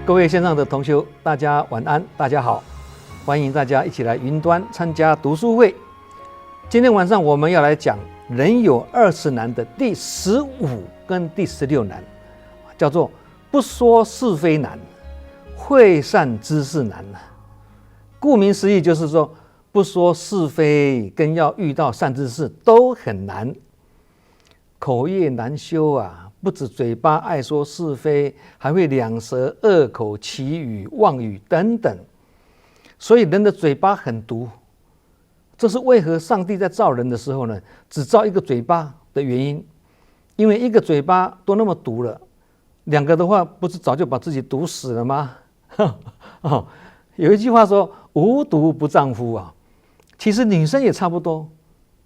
各位线上的同学，大家晚安，大家好，欢迎大家一起来云端参加读书会。今天晚上我们要来讲人有20难的第15跟第16难，叫做不说是非难，会善知识难。顾名思义，就是说不说是非跟要遇到善知识都很难，口业难修啊。不止嘴巴爱说是非，还会两舌、恶口、绮语、妄语等等。所以人的嘴巴很毒，这是为何上帝在造人的时候呢，只造一个嘴巴的原因。因为一个嘴巴都那么毒了，两个的话不是早就把自己毒死了吗？有一句话说无毒不丈夫啊，其实女生也差不多，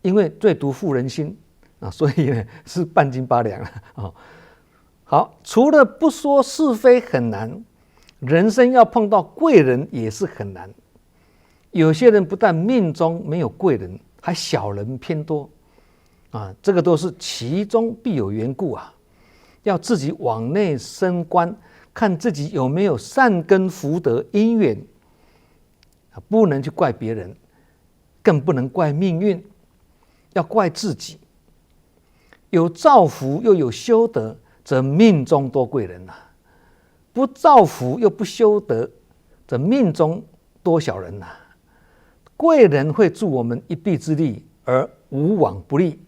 因为最毒妇人心啊，所以呢是半斤八两啊。好，除了不说是非很难，人生要碰到贵人也是很难。有些人不但命中没有贵人，还小人偏多啊，这个都是其中必有缘故啊。要自己往内深观，看自己有没有善根福德因缘，不能去怪别人，更不能怪命运，要怪自己。有造福又有修德，则命中多贵人啊；不造福又不修德，则命中多小人啊。贵人会助我们一臂之力而无往不利，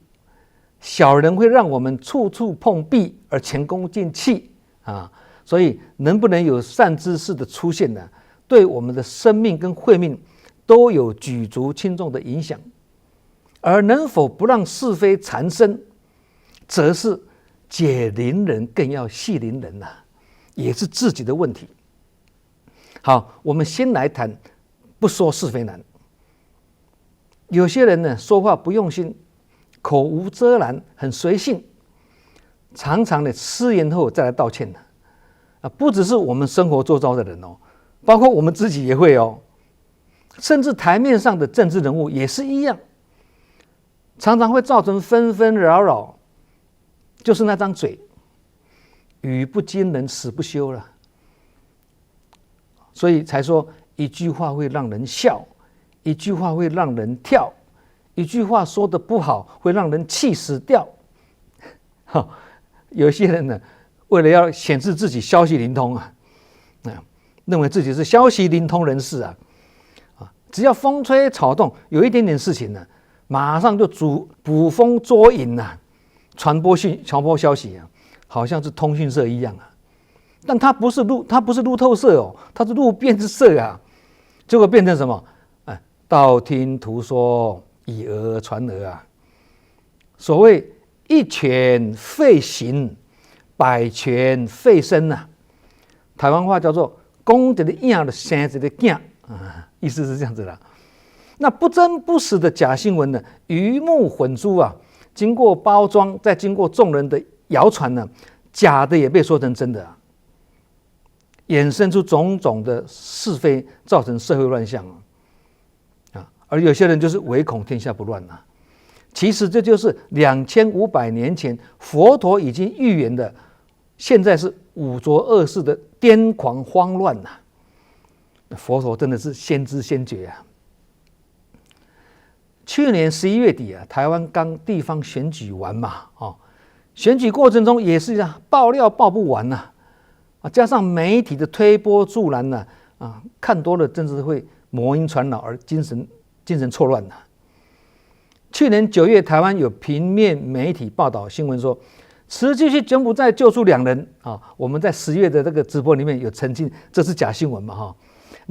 小人会让我们处处碰壁而前功尽弃啊。所以能不能有善知识的出现呢，对我们的生命跟慧命都有举足轻重的影响。而能否不让是非缠身，则是解铃人更要系铃人啊，也是自己的问题。好，我们先来谈不说是非难。有些人呢，说话不用心，口无遮拦，很随性，常常呢失言后再来道歉啊，不只是我们生活周遭的人哦，包括我们自己也会哦，甚至台面上的政治人物也是一样，常常会造成纷纷扰扰。就是那张嘴，语不惊人死不休了，所以才说一句话会让人笑，一句话会让人跳，一句话说得不好会让人气死掉。有些人呢，为了要显示自己消息灵通啊，认为自己是消息灵通人士啊，只要风吹草动，有一点点事情呢，马上就捕风捉影啊。传播消息啊，好像是通讯社一样啊，但它不是路透社哦，它是路边社啊，结果变成什么？道听途说，以讹传讹啊。所谓一拳废形，百拳废身啊。台湾话叫做公一个样的生一个囝啊，意思是这样子啦。那不真不实的假新闻呢，鱼目混珠啊。经过包装，再经过众人的谣传呢，假的也被说成真的啊，衍生出种种的是非，造成社会乱象啊。而有些人就是唯恐天下不乱啊。其实这就是2500年前佛陀已经预言的，现在是五浊恶世的癫狂慌乱呐。佛陀真的是先知先觉啊。去年11月底啊，台湾刚地方选举完嘛，选举过程中也是爆料爆不完呐，加上媒体的推波助澜呢，看多了真是会魔音传脑而精神错乱呐。去年9月，台湾有平面媒体报道新闻说，慈济去柬埔寨救出2人啊，我们在10月的这个直播里面有澄清，这是假新闻嘛哈。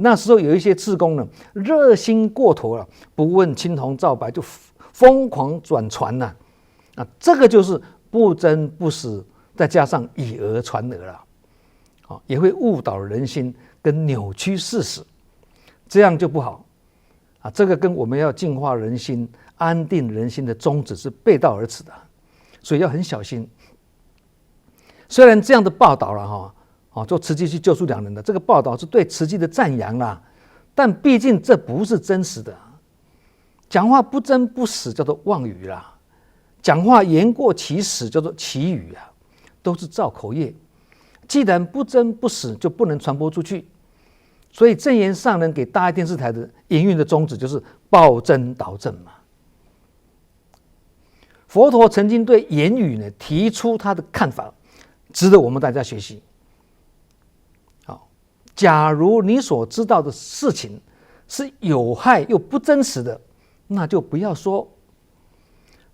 那时候有一些志工呢，热心过头了，不问青红皂白就疯狂转传了，这个就是不真不实，再加上以讹传讹了，也会误导人心跟扭曲事实，这样就不好啊。这个跟我们要净化人心、安定人心的宗旨是背道而驰的，所以要很小心。虽然这样的报道了哈。做慈济去救出2人的这个报道是对慈济的赞扬啦，但毕竟这不是真实的，讲话不真不实叫做妄语啦，讲话言过其实叫做绮语啊，都是造口业，既然不争不死，就不能传播出去。所以正言上人给大爱电视台的营运的宗旨就是暴增导正嘛。佛陀曾经对言语呢提出他的看法，值得我们大家学习。好，假如你所知道的事情是有害又不真实的，那就不要说；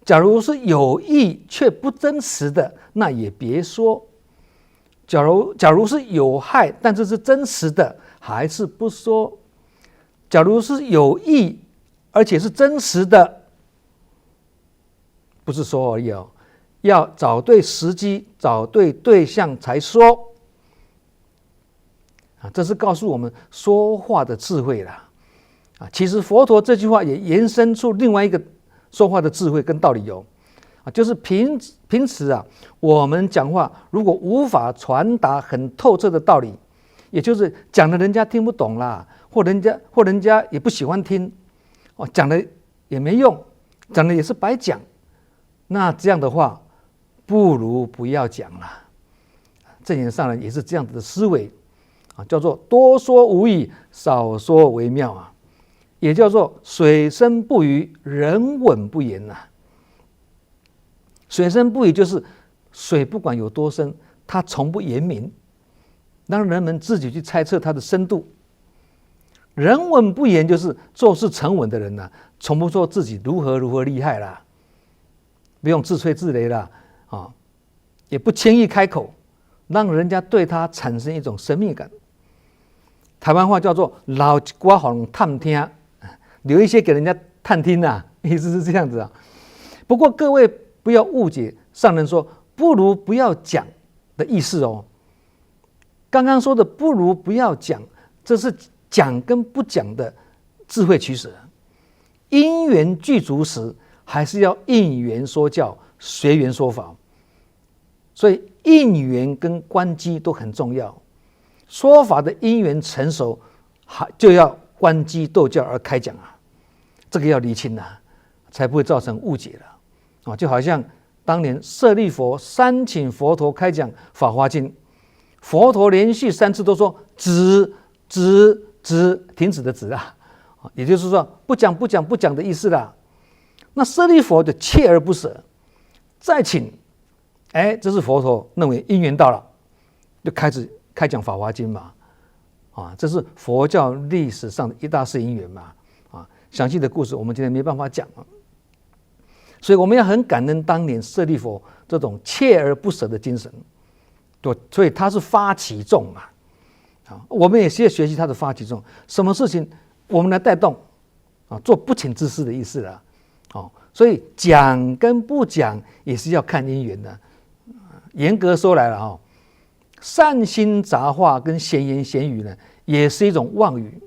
假如是有益却不真实的，那也别说；假如是有害但是是真实的，还是不说；假如是有益而且是真实的，不是说而已哦，要找对时机、找对对象才说。这是告诉我们说话的智慧啦。其实佛陀这句话也延伸出另外一个说话的智慧跟道理哦，就是平时我们讲话如果无法传达很透彻的道理，也就是讲的人家听不懂啦，或人家也不喜欢听，讲的也没用，讲的也是白讲，那这样的话不如不要讲了。正言上人也是这样子的思维叫做多说无益，少说为妙啊，也叫做水深不语，人稳不言呐。水深不语就是水不管有多深，它从不言明，让人们自己去猜测它的深度。人稳不言就是做事沉稳的人呐，从不说自己如何厉害啦，不用自吹自擂啦，也不轻易开口，让人家对他产生一种神秘感。台湾话叫做留一寡给人探听，留一些给人家探听啊，意思是这样子啊。不过各位不要误解上人说不如不要讲的意思哦。刚刚说的不如不要讲，这是讲跟不讲的智慧取舍。因缘具足时，还是要应缘说教，随缘说法。所以应缘跟关机都很重要。说法的因缘成熟，就要关机斗教而开讲啊，这个要厘清啊，才不会造成误解了就好像当年舍利弗三请佛陀开讲《法华经》，佛陀连续3次都说止，停止的止也就是说不讲的意思啦。那舍利弗就锲而不舍，再请，这是佛陀认为因缘到了，就开始开讲《法华经》嘛，这是佛教历史上的一大事因缘嘛，详细的故事我们今天没办法讲所以我们要很感恩当年舍利弗这种锲而不舍的精神，所以他是发起众嘛，我们也需要学习他的发起众，什么事情我们来带动做不请之事的意思了所以讲跟不讲也是要看因缘的。严格说来了善心杂话跟闲言闲语呢，也是一种妄语。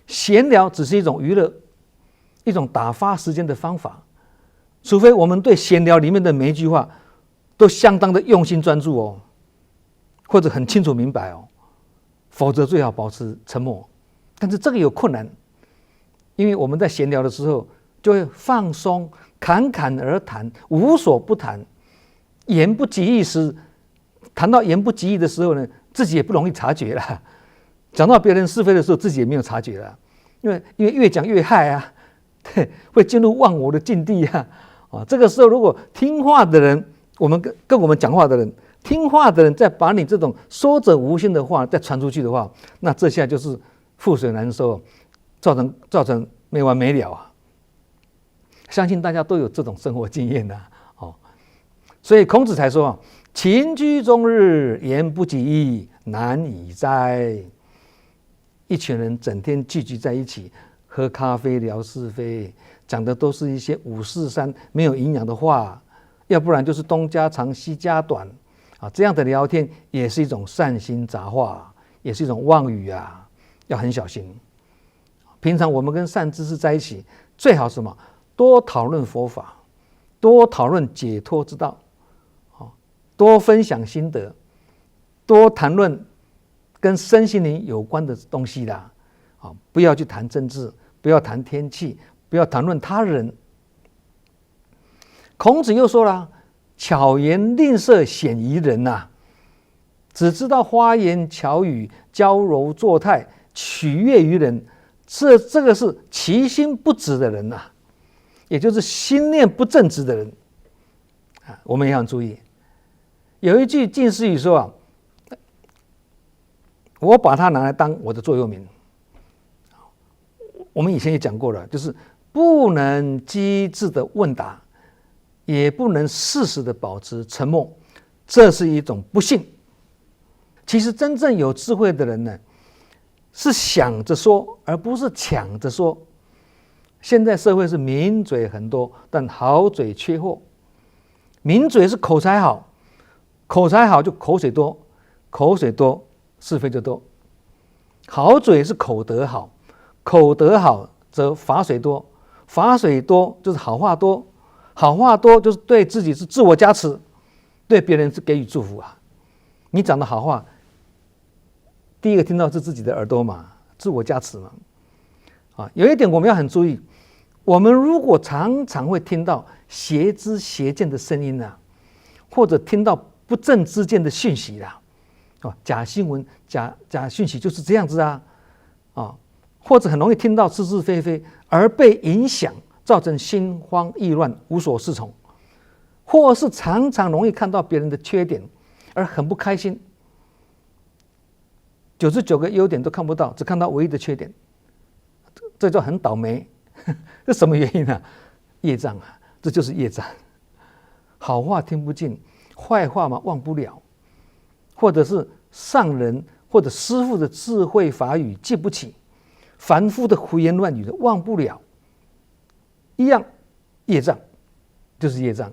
闲聊只是一种娱乐，一种打发时间的方法。除非我们对闲聊里面的每一句话都相当的用心专注或者很清楚明白否则最好保持沉默。但是这个有困难，因为我们在闲聊的时候就会放松，侃侃而谈，无所不谈，言不及义时。谈到言不及义的时候呢，自己也不容易察觉了。讲到别人是非的时候，自己也没有察觉了，因为越讲越害会进入忘我的境地这个时候如果听话的人，我们跟我们讲话的人，听话的人再把你这种说者无心的话再传出去的话，那这下就是覆水难收，造成没完没了相信大家都有这种生活经验所以孔子才说群居终日，言不及义，难以哉。一群人整天聚集在一起，喝咖啡聊是非，讲的都是一些五四三没有营养的话，要不然就是东家长西家短这样的聊天也是一种善心杂话，也是一种妄语要很小心。平常我们跟善知识在一起，最好什么？多讨论佛法，多讨论解脱之道，多分享心得，多谈论跟身心灵有关的东西啦，不要去谈政治，不要谈天气，不要谈论他人。孔子又说了，巧言令色鲜于人只知道花言巧语、娇柔作态、取悦于人，这个是其心不直的人呐，也就是心念不正直的人啊。我们也要注意，有一句近似语说啊，我把它拿来当我的座右铭。我们以前也讲过了，就是不能机智的问答，也不能适时的保持沉默，这是一种不幸。其实真正有智慧的人呢，是想着说，而不是抢着说。现在社会是名嘴很多，但好嘴缺货。名嘴是口才好，口才好就口水多，口水多是非就多。好嘴是口德好，口德好则法水多，法水多就是好话多，好话多就是对自己是自我加持，对别人是给予祝福啊。你讲的好话，第一个听到是自己的耳朵嘛，自我加持嘛。啊，有一点我们要很注意，我们如果常常会听到邪知邪见的声音啊，或者听到不正之见的讯息啦，假新闻、假讯息就是这样子啊，或者很容易听到是是非非而被影响，造成心慌意乱、无所适从，或是常常容易看到别人的缺点而很不开心，99个优点都看不到，只看到唯一的缺点，这叫很倒霉。这什么原因啊？业障啊，这就是业障。好话听不进，坏话嘛忘不了，或者是上人或者师父的智慧法语记不起，凡夫的胡言乱语的忘不了，一样业障，就是业障。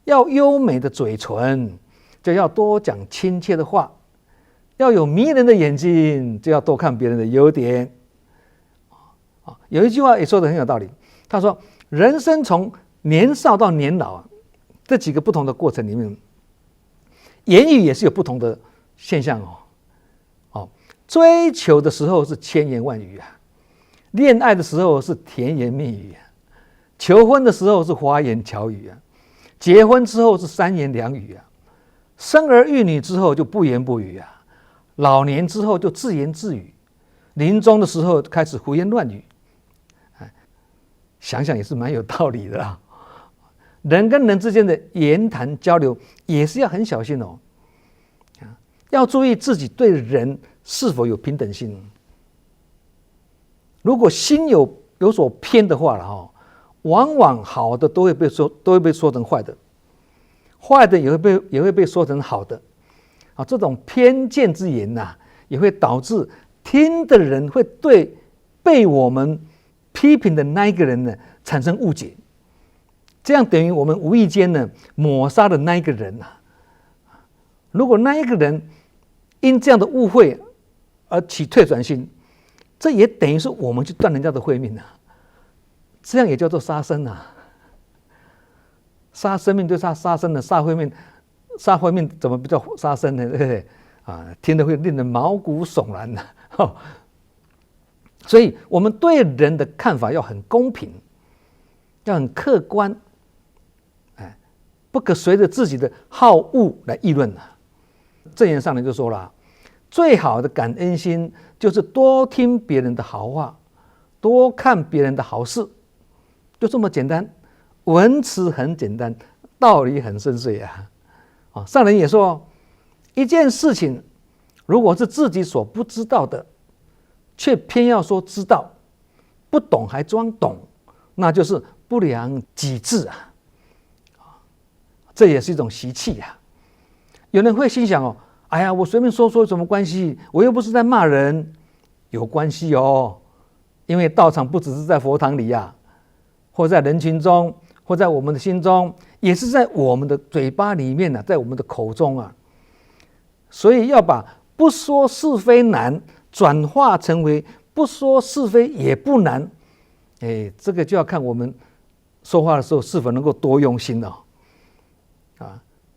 要优美的嘴唇，就要多讲亲切的话；要有迷人的眼睛，就要多看别人的优点。有一句话也说得很有道理，他说：人生从年少到年老啊，这几个不同的过程里面，言语也是有不同的现象哦。追求的时候是千言万语啊，恋爱的时候是甜言蜜语啊，求婚的时候是花言巧语啊，结婚之后是三言两语啊，生儿育女之后就不言不语啊，老年之后就自言自语，临终的时候开始胡言乱语。想想也是蛮有道理的啊。人跟人之间的言谈交流也是要很小心哦，要注意自己对人是否有平等心。如果心有所偏的话了往往好的都会被说成坏的，坏的也会被说成好的这种偏见之言呐，也会导致听的人会对被我们批评的那一个人呢产生误解，这样等于我们无意间呢抹杀了那一个人啊。如果那一个人因这样的误会而起退转心，这也等于是我们去断人家的慧命啊，这样也叫做杀生啊。杀生命就杀生了，杀慧命怎么不叫杀生呢？对不对听得会令人毛骨悚然的所以我们对人的看法要很公平，要很客观，不可随着自己的好恶来议论正言上人就说了，最好的感恩心就是多听别人的好话，多看别人的好事，就这么简单。文词很简单，道理很深邃上人也说，一件事情如果是自己所不知道的，却偏要说知道，不懂还装懂，那就是不良己志这也是一种习气有人会心想哎呀，我随便说有什么关系？我又不是在骂人。有关系因为道场不只是在佛堂里或在人群中，或在我们的心中，也是在我们的嘴巴里面在我们的口中所以要把不说是非难转化成为不说是非也不难，这个就要看我们说话的时候是否能够多用心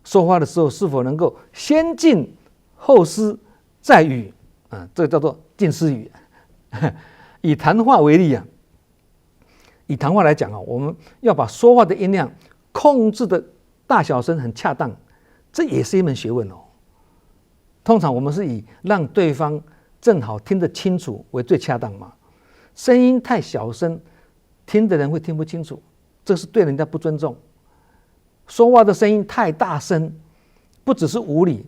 说话的时候是否能够先进后思再语这个叫做近似语。以谈话为例以谈话来讲我们要把说话的音量控制的大小声很恰当，这也是一门学问哦。通常我们是以让对方正好听得清楚为最恰当嘛。声音太小声，听的人会听不清楚，这是对人家不尊重。说话的声音太大声，不只是无理，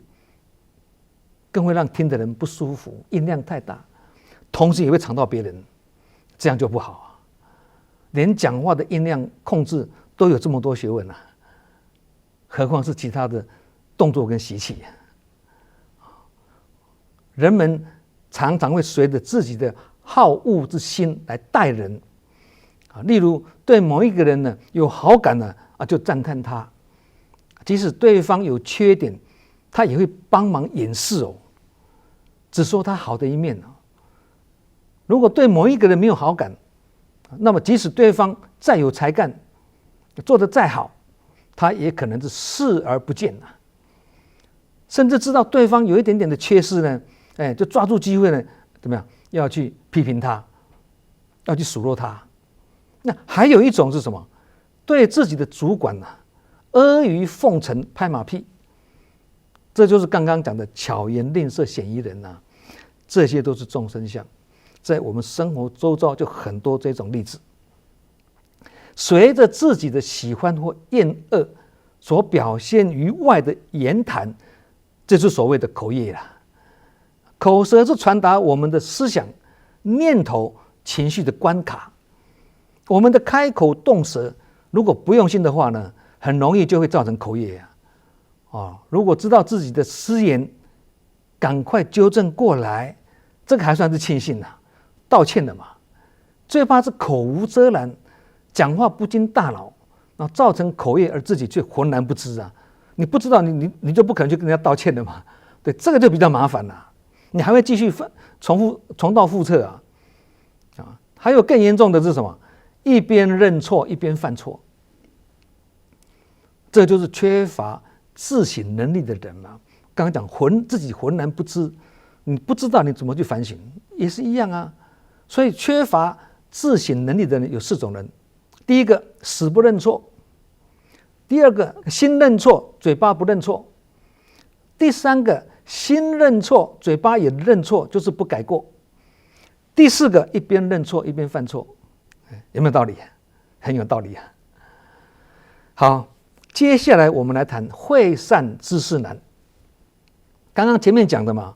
更会让听的人不舒服。音量太大，同时也会吵到别人，这样就不好啊。连讲话的音量控制都有这么多学问啊，何况是其他的动作跟习气。人们常常会随着自己的好恶之心来待人啊，例如对某一个人呢有好感呢就赞叹他，即使对方有缺点，他也会帮忙掩饰哦，只说他好的一面哦。如果对某一个人没有好感，那么即使对方再有才干，做得再好，他也可能是视而不见啊，甚至知道对方有一点点的缺失呢，就抓住机会呢，怎么样？要去批评他，要去数落他。那还有一种是什么？对自己的主管阿谀奉承、拍马屁，这就是刚刚讲的巧言令色、嫌疑人啊。这些都是众生相，在我们生活周遭就很多这种例子。随着自己的喜欢或厌恶所表现于外的言谈，这是所谓的口业啦。口舌是传达我们的思想、念头、情绪的关卡。我们的开口动舌，如果不用心的话呢，很容易就会造成口业如果知道自己的失言，赶快纠正过来，这个还算是庆幸道歉了嘛。最怕是口无遮拦，讲话不经大脑，造成口业而自己却浑然不知啊。你不知道，你就不可能去跟人家道歉的嘛。对，这个就比较麻烦了。你还会继续重蹈覆辙还有更严重的是什么？一边认错一边犯错，这就是缺乏自省能力的人嘛。刚刚讲自己浑然不知，你不知道你怎么去反省，也是一样啊。所以缺乏自省能力的人有4种人：第一个，死不认错；第二个，心认错，嘴巴不认错；第三个，心认错，嘴巴也认错，就是不改过；第4个，一边认错一边犯错。有没有道理？很有道理啊。好，接下来我们来谈会善知识难。刚刚前面讲的嘛，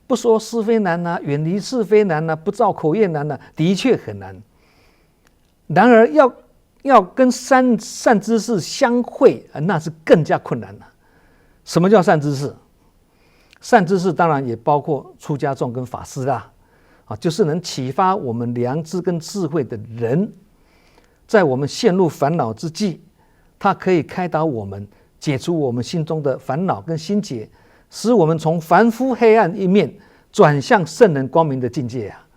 不说是非难远离是非难不造口业难的确很难。然而要跟善知识相会那是更加困难了。什么叫善知识？善知识当然也包括出家众跟法师啦，就是能启发我们良知跟智慧的人。在我们陷入烦恼之际，他可以开导我们，解除我们心中的烦恼跟心结，使我们从凡夫黑暗一面转向圣人光明的境界啊。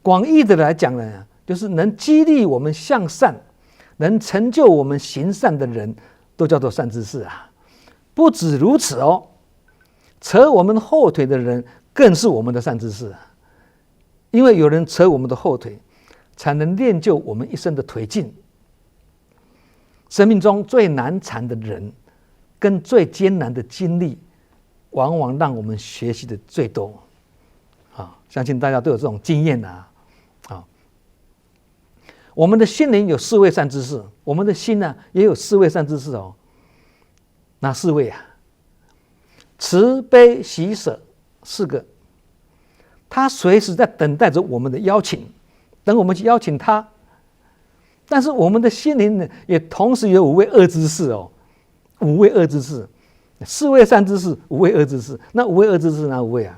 广义的来讲呢，就是能激励我们向善，能成就我们行善的人，都叫做善知识啊。不止如此哦，扯我们后腿的人更是我们的善知识啊。因为有人扯我们的后腿，才能练就我们一生的腿劲。生命中最难缠的人，跟最艰难的经历，往往让我们学习的最多。相信大家都有这种经验我们的心灵有4位善知识，我们的心也有4位善知识哦。哪4位啊？慈悲喜舍4个，他随时在等待着我们的邀请，等我们去邀请他。但是我们的心灵呢，也同时有5位恶知识哦，5位恶知识，4位善知识，5位恶知识。那5位恶知识哪5位啊？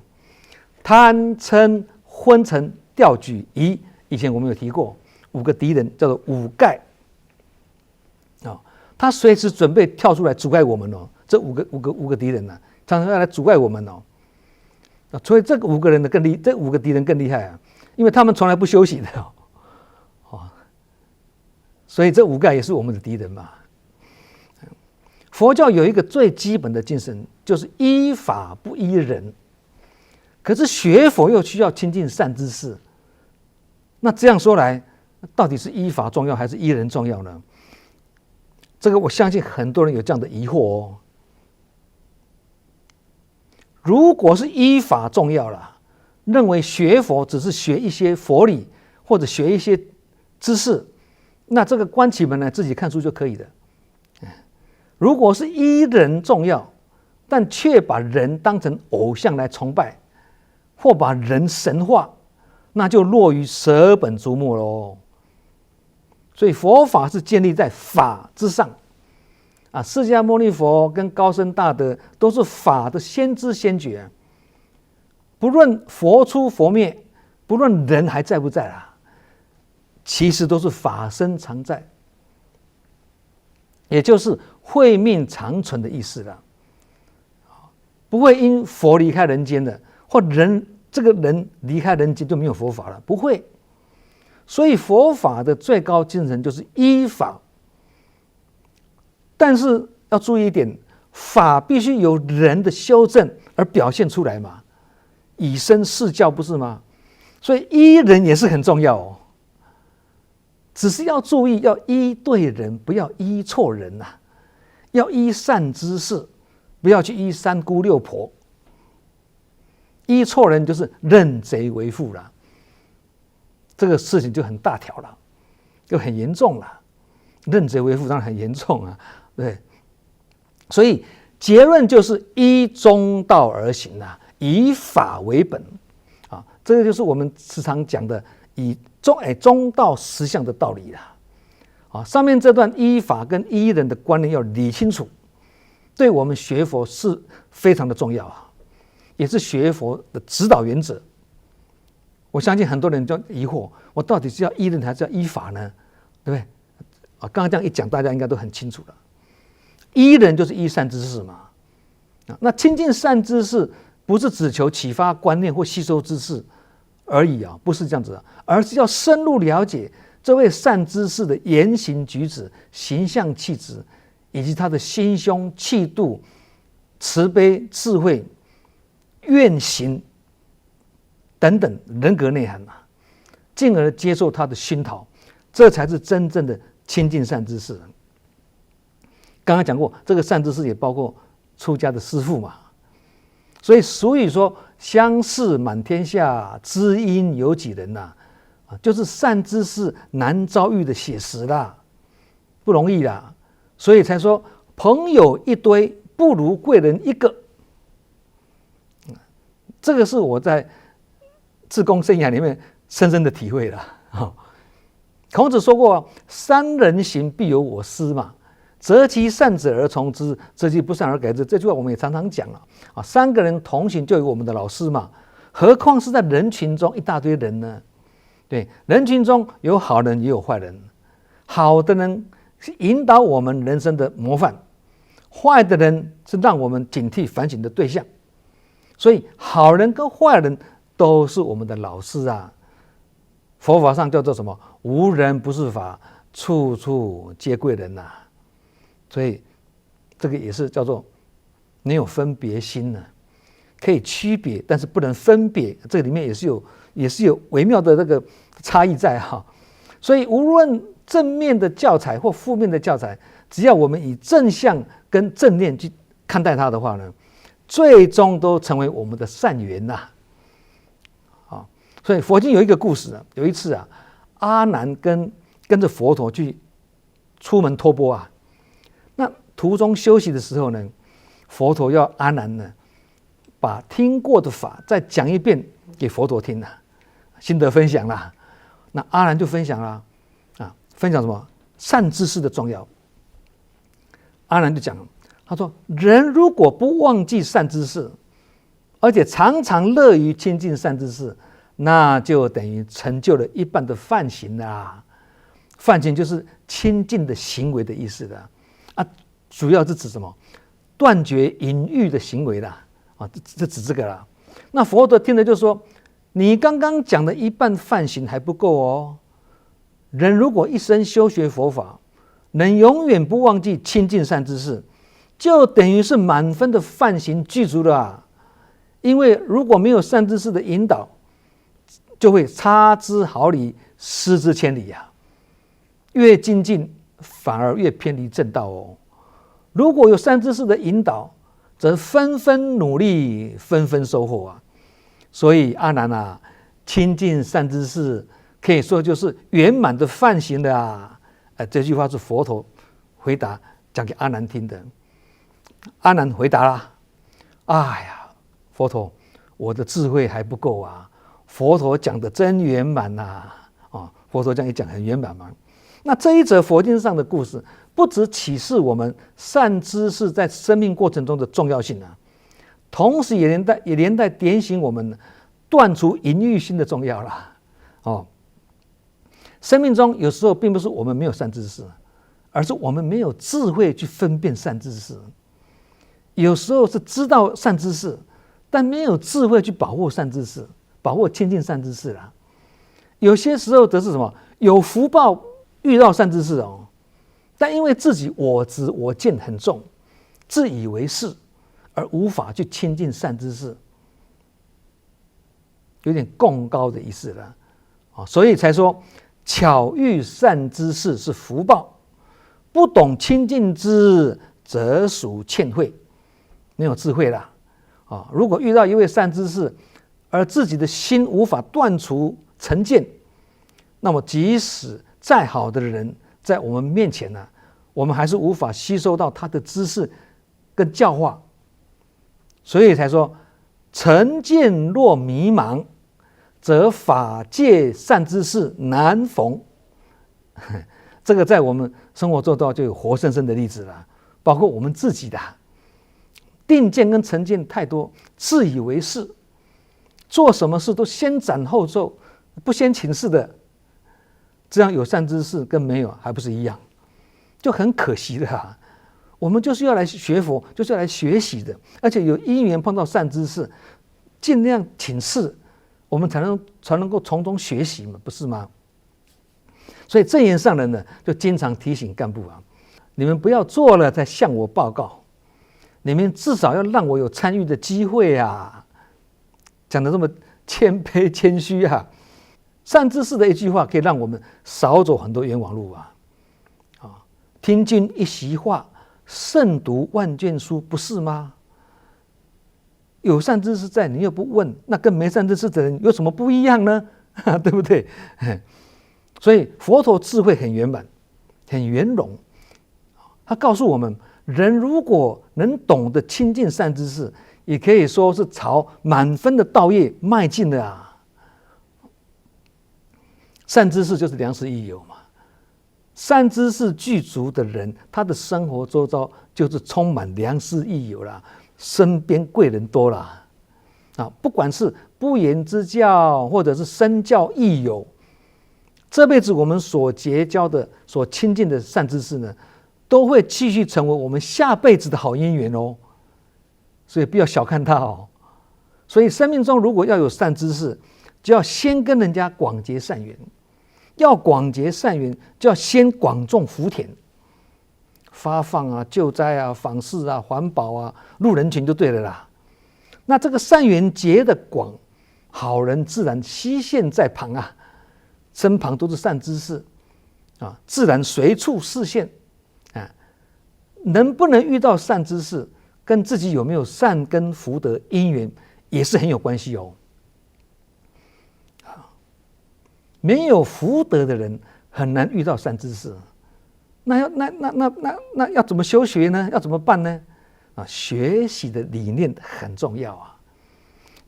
贪嗔昏沉调举疑，以前我们有提过，5个敌人叫做5盖他随时准备跳出来阻碍我们哦。这五个敌人常常要来阻碍我们哦。所以这个5个人的这5个敌人更厉害啊，因为他们从来不休息的所以这5盖也是我们的敌人嘛。佛教有一个最基本的精神，就是依法不依人。可是学佛又需要亲近善知识，那这样说来，到底是依法重要还是依人重要呢？这个我相信很多人有这样的疑惑哦。如果是依法重要了，认为学佛只是学一些佛理或者学一些知识，那这个关起门来自己看书就可以了。如果是依人重要，但却把人当成偶像来崇拜，或把人神化，那就落于舍本逐末喽。所以佛法是建立在法之上释迦牟尼佛跟高僧大德都是法的先知先觉不论佛出佛灭，不论人还在不在其实都是法身常在，也就是慧命长存的意思了。不会因佛离开人间的，或这个人离开人间就没有佛法了，不会。所以佛法的最高精神就是依法，但是要注意一点，法必须由人的修正而表现出来嘛，以身试教不是吗？所以依人也是很重要只是要注意要依对人，不要依错人要依善知识，不要去依三姑六婆。依错人就是认贼为父了，这个事情就很大条了，就很严重了。认贼为父当然很严重对。所以结论就是依中道而行以法为本这个就是我们时常讲的以中道实相的道理上面这段依法跟依人的观念要理清楚，对我们学佛是非常的重要也是学佛的指导原则。我相信很多人就疑惑，我到底是要依人还是要依法呢？对不对？刚刚这样一讲，大家应该都很清楚了。依人就是依善知识嘛。那亲近善知识，不是只求启发观念或吸收知识而已不是这样子而是要深入了解这位善知识的言行举止、形象气质，以及他的心胸气度、慈悲智慧、愿行等等人格内涵进而接受他的熏陶，这才是真正的亲近善知识。刚刚讲过，这个善知识也包括出家的师父嘛，所以俗语说相似满天下，知音有几人就是善知识难遭遇的写实不容易所以才说朋友一堆不如贵人一个。这个是我在志工生涯里面深深的体会了孔子说过三人行必有我师嘛，择其善者而从之，择其不善而改之。这句话我们也常常讲三个人同行就有我们的老师嘛，何况是在人群中一大堆人呢？对，人群中有好人也有坏人，好的人是引导我们人生的模范，坏的人是让我们警惕反省的对象。所以好人跟坏人都是我们的老师佛法上叫做什么？无人不是法，处处皆贵人所以这个也是叫做没有分别心可以区别，但是不能分别，这里面也是有微妙的这个差异在所以无论正面的教材或负面的教材，只要我们以正向跟正念去看待它的话呢，最终都成为我们的善缘所以佛经有一个故事有一次阿难跟着佛陀去出门托钵那途中休息的时候呢，佛陀要阿难呢把听过的法再讲一遍给佛陀听心得分享那阿难就分享分享什么？善知识的重要。阿难就讲，他说人如果不忘记善知识，而且常常乐于亲近善知识，那就等于成就了一半的梵行梵行就是亲近的行为的意思主要是指什么？断绝淫欲的行为这指这个那佛陀听了就说，你刚刚讲的一半梵行还不够人如果一生修学佛法，能永远不忘记亲近善知识，就等于是满分的梵行具足了因为如果没有善知识的引导，就会差之毫厘，失之千里越精进反而越偏离正道如果有善知识的引导，则纷纷努力，纷纷收获啊。所以阿难啊，亲近善知识，可以说就是圆满的梵行的啊。这句话是佛陀回答讲给阿难听的。阿难回答了：哎呀，佛陀，我的智慧还不够啊。佛陀讲的真圆满呐！佛陀这样一讲很圆满嘛。那这一则佛经上的故事，不只启示我们善知识在生命过程中的重要性啊，同时也连带点醒我们断除淫欲心的重要啦。生命中有时候并不是我们没有善知识，而是我们没有智慧去分辨善知识。有时候是知道善知识，但没有智慧去把握善知识，把握亲近善知识啦。有些时候则是什么？有福报遇到善知识哦，但因为自己我执我见很重，自以为是，而无法去亲近善知识，有点共高的意思了所以才说巧遇善知识是福报，不懂亲近之则属欠慧，没有智慧啦如果遇到一位善知识，而自己的心无法断除成见，那么即使再好的人在我们面前呢，我们还是无法吸收到他的知识跟教化。所以才说成见若迷茫，则法界善知识难逢。这个在我们生活中就有活生生的例子了，包括我们自己的定见跟成见太多，自以为是，做什么事都先斩后奏，不先请示的，这样有善知识跟没有还不是一样，就很可惜的我们就是要来学佛，就是要来学习的，而且有因缘碰到善知识，尽量请示，我们才能够从中学习嘛，不是吗？所以正言上人呢，就经常提醒干部你们不要做了再向我报告，你们至少要让我有参与的机会啊。讲得这么谦卑谦虚善知识的一句话可以让我们少走很多冤枉路听君一席话，胜读万卷书，不是吗？有善知识在，你又不问，那跟没善知识的人有什么不一样呢？对不对？所以佛陀智慧很圆满，很圆融。他告诉我们，人如果能懂得亲近善知识，也可以说是朝满分的道业迈进了善知识就是良师益友嘛。善知识具足的人，他的生活周遭就是充满良师益友啦，身边贵人多啦不管是不言之教，或者是身教益友，这辈子我们所结交的、所亲近的善知识呢，都会继续成为我们下辈子的好姻缘哦。所以不要小看它所以生命中如果要有善知识，就要先跟人家广结善缘。要广结善缘，就要先广种福田，发放救灾访视环保路人群就对了啦。那这个善缘结的广，好人自然悉现在旁身旁都是善知识自然随处示现能不能遇到善知识，跟自己有没有善根福德因缘也是很有关系没有福德的人很难遇到善知识，那要怎么修学呢？要怎么办呢？学习的理念很重要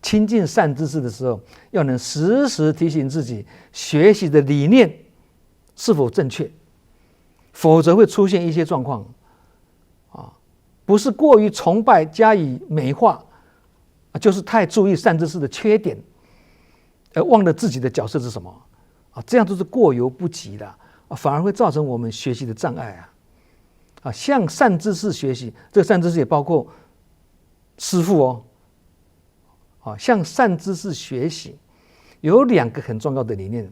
亲近善知识的时候，要能时时提醒自己学习的理念是否正确，否则会出现一些状况不是过于崇拜加以美化，就是太注意善知识的缺点，而忘了自己的角色是什么这样都是过犹不及的反而会造成我们学习的障碍向善知识学习，这个善知识也包括师父向善知识学习有两个很重要的理念。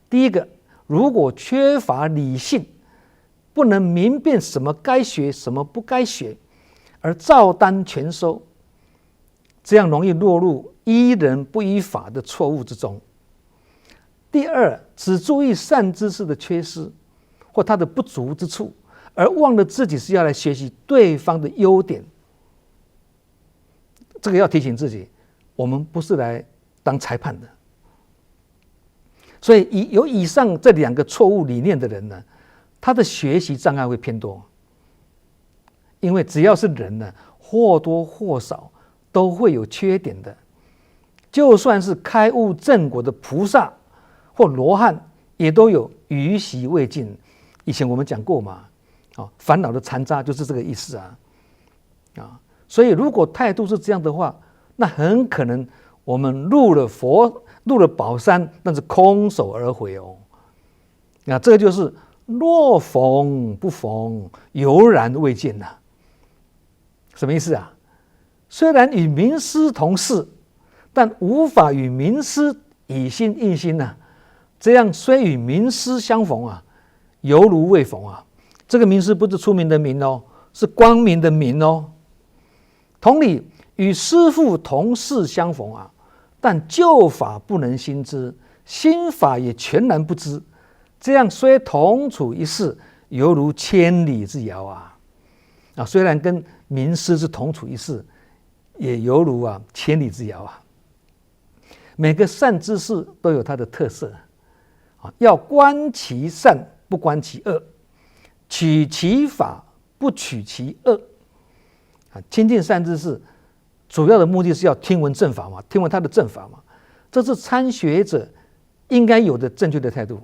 第一个，如果缺乏理性，不能明辨什么该学什么不该学，而照单全收，这样容易落入依人不依法的错误之中。第二，只注意善知识的缺失或他的不足之处，而忘了自己是要来学习对方的优点这个要提醒自己，我们不是来当裁判的。所以有以上这2个错误理念的人呢，他的学习障碍会偏多。因为只要是人呢，或多或少都会有缺点的。就算是开悟正果的菩萨或罗汉，也都有余习未尽。以前我们讲过嘛，烦恼的残渣就是这个意思啊。所以如果态度是这样的话，那很可能我们入了宝山，但是空手而回哦。那这个就是若逢不逢，犹然未见呐。什么意思啊？虽然与名师同事，但无法与名师以心印心呐。这样虽与名师相逢啊，犹如未逢啊。这个名师不是出名的名哦，是光明的明哦。同理，与师父同事相逢啊，但旧法不能心知，新法也全然不知。这样虽同处一室，犹如千里之遥啊！虽然跟名师是同处一室，也犹如千里之遥啊！每个善知识都有它的特色要观其善，不观其恶；取其法，不取其恶。亲近善知识，主要的目的是要听闻正法嘛，听闻他的正法嘛，这是参学者应该有的正确的态度，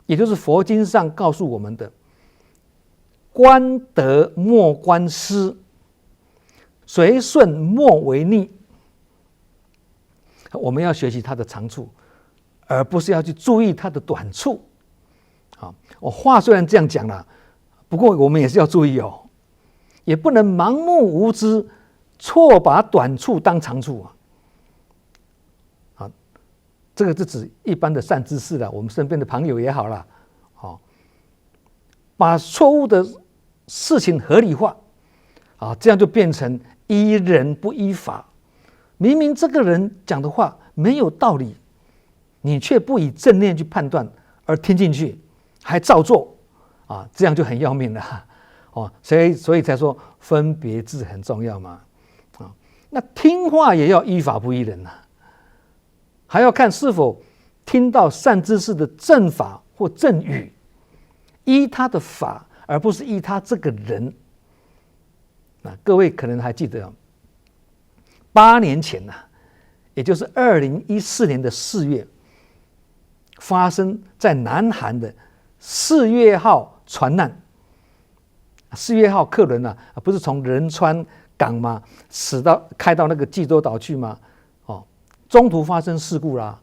也就是佛经上告诉我们的：观德莫观失，随顺莫为逆。我们要学习他的长处，而不是要去注意他的短处。我话虽然这样讲了，不过我们也是要注意哦。也不能盲目无知，错把短处当长处这个是指一般的善知识啦，我们身边的朋友也好啦，把错误的事情合理化这样就变成依人不依法。明明这个人讲的话没有道理，你却不以正念去判断而听进去，还照做这样就很要命了。所以才说分别智很重要嘛。那听话也要依法不依人还要看是否听到善知识的正法或正语，依他的法，而不是依他这个人。各位可能还记得8年前也就是2014年的4月，发生在南韩的4月号船难。4月号客轮不是从仁川港吗？开到那个济州岛去吗？中途发生事故啦。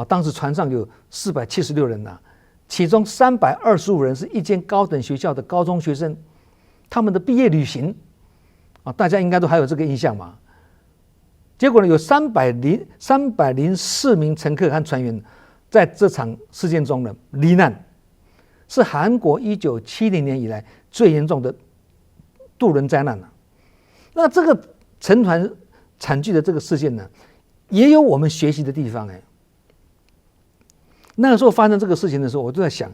当时船上有476人其中325人是一间高等学校的高中学生，他们的毕业旅行大家应该都还有这个印象嘛。结果呢，有304名乘客和船员在这场事件中呢罹难，是韩国1970年以来最严重的渡轮灾难那这个沉船惨剧的这个事件呢，也有我们学习的地方那个时候发生这个事情的时候，我就在想，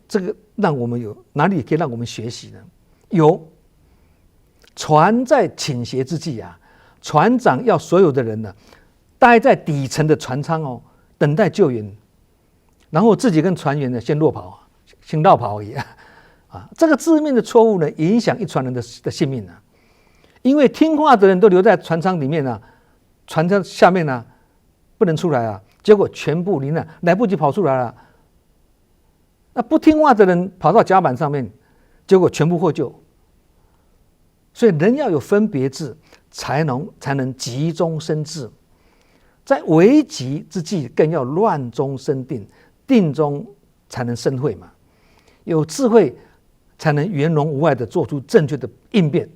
这个让我们有哪里可以让我们学习呢？有，船在倾斜之际船长要所有的人呢待在底层的船舱等待救援，然后自己跟船员呢先落跑，先绕跑而已这个致命的错误呢，影响一船人的性命因为听话的人都留在船舱里面船舱下面不能出来结果全部罹难，来不及跑出来了。那不听话的人跑到甲板上面，结果全部获救。所以人要有分别智，才能急中生智，在危急之际更要乱中生定，定中才能生慧嘛。有智慧才能圆融无碍的做出正确的应变。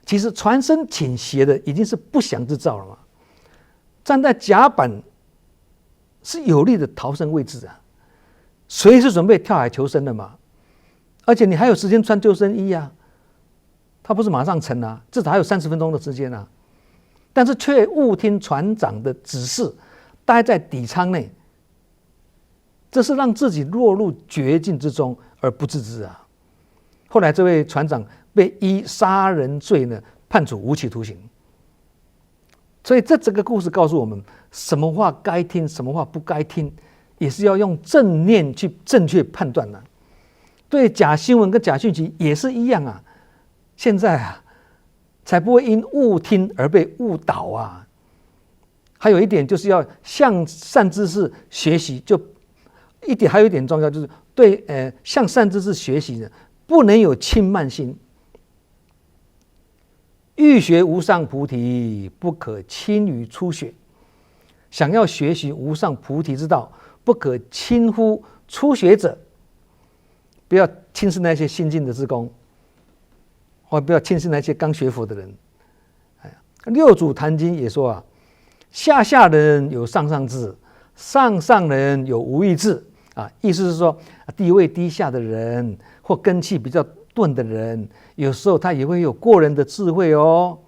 其实船身倾斜的已经是不祥之兆了嘛，站在甲板是有利的逃生位置随时准备跳海求生的嘛，而且你还有时间穿救生衣它不是马上沉至少还有30分钟的时间但是却误听船长的指示，待在底舱内，这是让自己落入绝境之中而不自知后来这位船长被依杀人罪呢判处无期徒刑。所以这整个故事告诉我们，什么话该听，什么话不该听，也是要用正念去正确判断的。对假新闻跟假讯息也是一样啊。现在啊，才不会因误听而被误导啊。还有一点就是要向善知识学习，还有一点重要，就是对向善知识学习的，不能有轻慢心。欲学无上菩提，不可轻于初学。想要学习无上菩提之道，不可轻忽初学者。不要轻视那些新进的志工，或不要轻视那些刚学佛的人。六祖坛经也说啊，下下人有上上智，上上人有无异智啊。意思是说，地位低下的人或根器比较钝的人，有时候他也会有过人的智慧哦。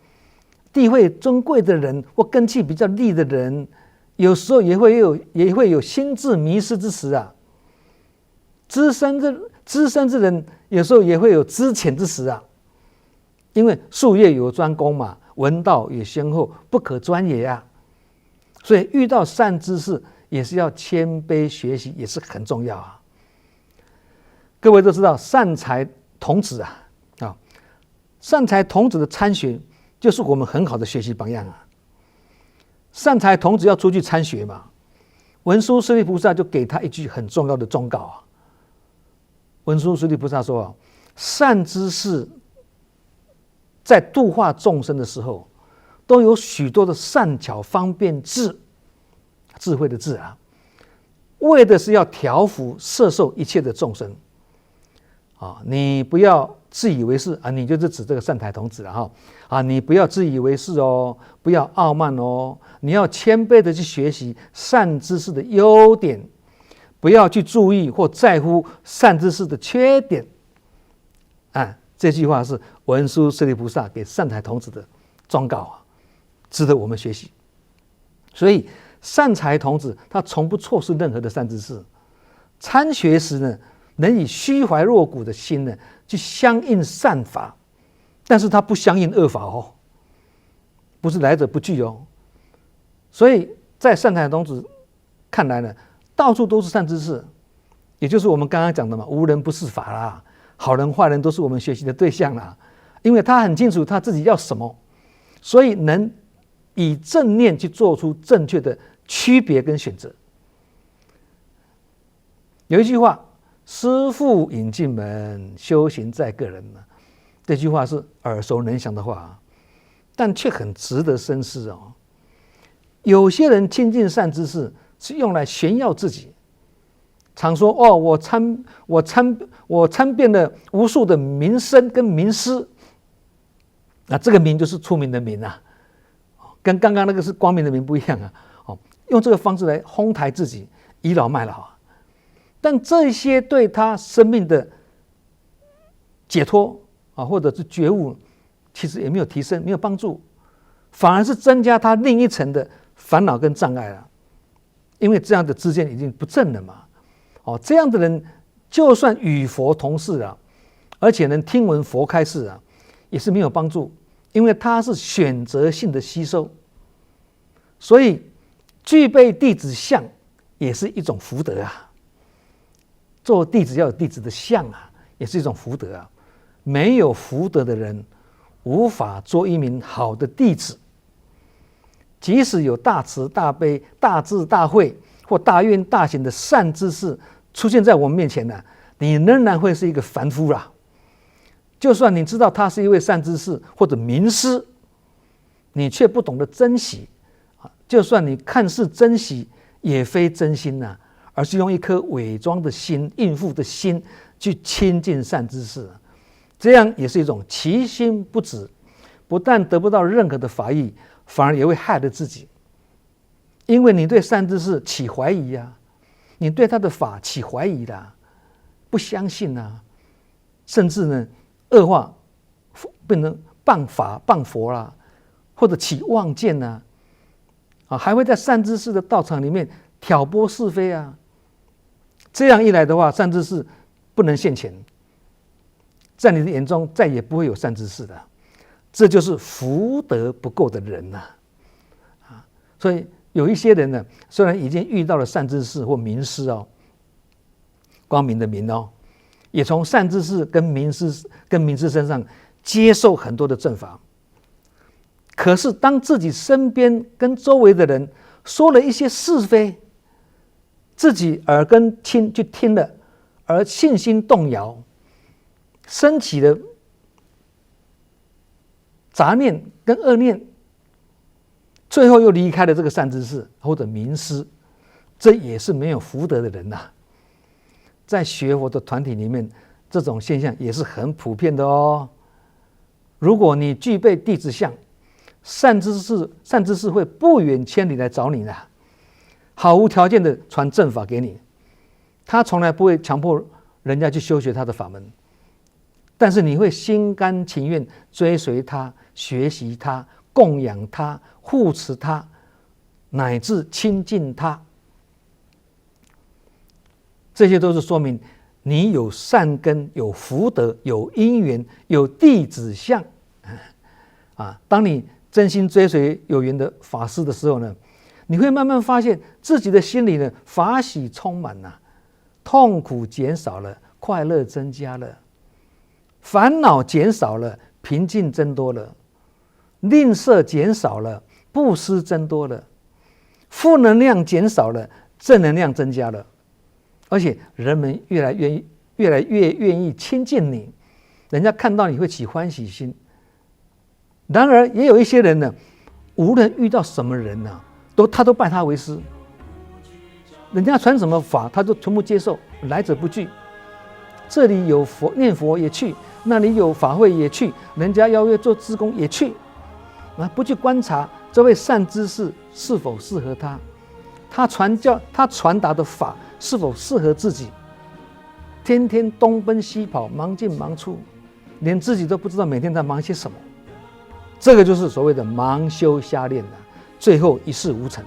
地位尊贵的人或根器比较利的人，有时候也会有心智迷失之时啊。资深之人有时候也会有资浅之时啊。因为术业有专攻嘛，闻道有先后，不可专也啊。所以遇到善知识也是要谦卑学习，也是很重要啊。各位都知道善财童子啊，善财童子的参学就是我们很好的学习榜样啊。善财童子要出去参学嘛，文殊师利菩萨就给他一句很重要的忠告啊。文殊师利菩萨说啊，善知识在度化众生的时候，都有许多的善巧方便智，智慧的智啊，为的是要调伏摄受一切的众生啊。你不要自以为是啊，你就是指这个善财童子了哈啊，你不要自以为是哦，不要傲慢哦，你要谦卑的去学习善知识的优点，不要去注意或在乎善知识的缺点啊。这句话是文殊师利菩萨给善财童子的忠告啊，值得我们学习。所以善财童子他从不错失任何的善知识，参学时呢，能以虚怀若谷的心呢，去相应善法，但是他不相应恶法哦，不是来者不拒哦。所以在善财童子看来呢，到处都是善知识，也就是我们刚刚讲的嘛，无人不是法啦。好人坏人都是我们学习的对象啦，因为他很清楚他自己要什么，所以能以正念去做出正确的区别跟选择。有一句话，师父引进门，修行在个人。这句话是耳熟能详的话，但却很值得深思哦。有些人亲近善知识是用来炫耀自己，常说哦，我参遍了无数的名僧跟名师，那这个名就是出名的名啊，跟刚刚那个是光明的名不一样啊。用这个方式来哄抬自己，倚老卖老啊。但这些对他生命的解脱啊，或者是觉悟，其实也没有提升，没有帮助，反而是增加他另一层的烦恼跟障碍了。因为这样的知见已经不正了嘛。这样的人就算与佛同事啊，而且能听闻佛开示啊，也是没有帮助，因为他是选择性的吸收。所以具备弟子相也是一种福德啊。做弟子要有弟子的相啊，也是一种福德啊。没有福德的人，无法做一名好的弟子。即使有大慈大悲、大智大慧或大愿大行的善知识出现在我们面前呢，你仍然会是一个凡夫啦。就算你知道他是一位善知识或者名师，你却不懂得珍惜，就算你看似珍惜，也非真心呐，而是用一颗伪装的心、应付的心去亲近善知识，这样也是一种其心不止，不但得不到任何的法益，反而也会害了自己。因为你对善知识起怀疑啊，你对他的法起怀疑啦，不相信啊，甚至呢恶化，变成谤法谤佛啦，或者起妄见啊，还会在善知识的道场里面挑拨是非啊。这样一来的话，善知识不能现前，在你的眼中再也不会有善知识的。这就是福德不够的人呐。所以有一些人呢，虽然已经遇到了善知识或明师哦，光明的明哦，也从善知识跟明师身上接受很多的正法。可是当自己身边跟周围的人说了一些是非，自己耳根去听了，而信心动摇，升起了杂念跟恶念，最后又离开了这个善知识或者明师，这也是没有福德的人呐。在学佛的团体里面，这种现象也是很普遍的哦。如果你具备弟子相，善知识会不远千里来找你的，毫无条件的传正法给你。他从来不会强迫人家去修学他的法门，但是你会心甘情愿追随他、学习他、供养他、护持他，乃至亲近他。这些都是说明你有善根、有福德、有因缘、有弟子相。当你真心追随有缘的法师的时候呢，你会慢慢发现自己的心里呢，法喜充满了，痛苦减少了，快乐增加了，烦恼减少了，平静增多了，吝啬减少了，布施增多了，负能量减少了，正能量增加了，而且人们越来越愿意亲近你，人家看到你会起欢喜心。然而也有一些人呢，无论遇到什么人呢，他都拜他为师，人家传什么法他就全部接受，来者不拒。这里有念佛也去，那里有法会也去，人家邀约做志工也去，不去观察这位善知识是否适合他，他传达的法是否适合自己，天天东奔西跑，忙进忙出，连自己都不知道每天在忙些什么。这个就是所谓的盲修瞎练最后一事无成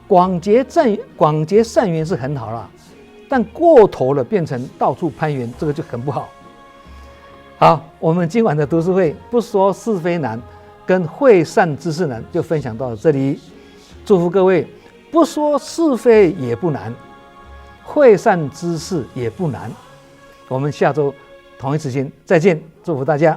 广结善缘是很好啦，但过头了变成到处攀缘，这个就很不好。好，我们今晚的读书会不说是非难跟会善知识难就分享到这里，祝福各位不说是非也不难，会善知识也不难。我们下周同一时间再见，祝福大家。